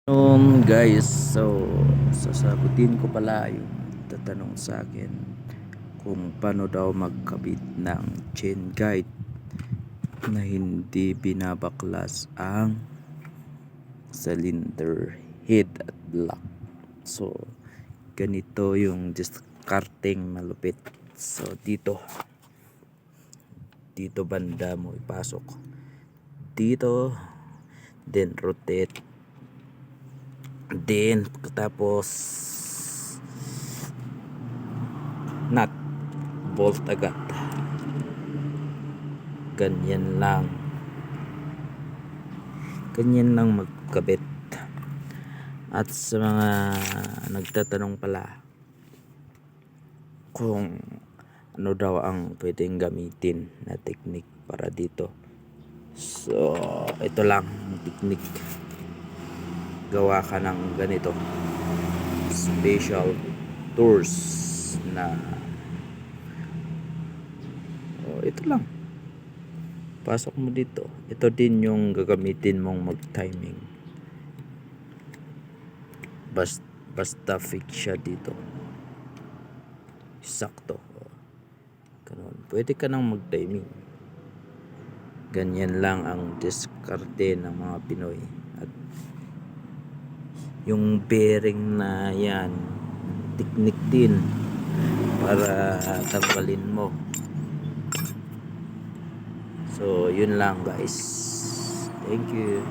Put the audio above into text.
Guys, so sasagutin ko pala yung tatanong sa akin kung paano daw magkabit ng chain guide na hindi binabaklas ang cylinder head at block. So ganito yung discarding malupit. So dito banda mo ipasok dito, then rotate, then tapos nut, bolt agad. Ganyan lang magkabit. At sa mga nagtatanong pala kung ano daw ang pwedeng gamitin na technique para dito, so ito lang ang technique. Gawa ka ng ganito special tools na ito lang, pasok mo dito. Ito din yung gagamitin mong mag timing. Basta fix siya dito, sakto, ganun. Pwede ka nang mag timing. Ganyan lang ang diskarte ng mga Pinoy. At yung bearing na yan, technique din para tanggalin mo. So yun lang guys, thank you.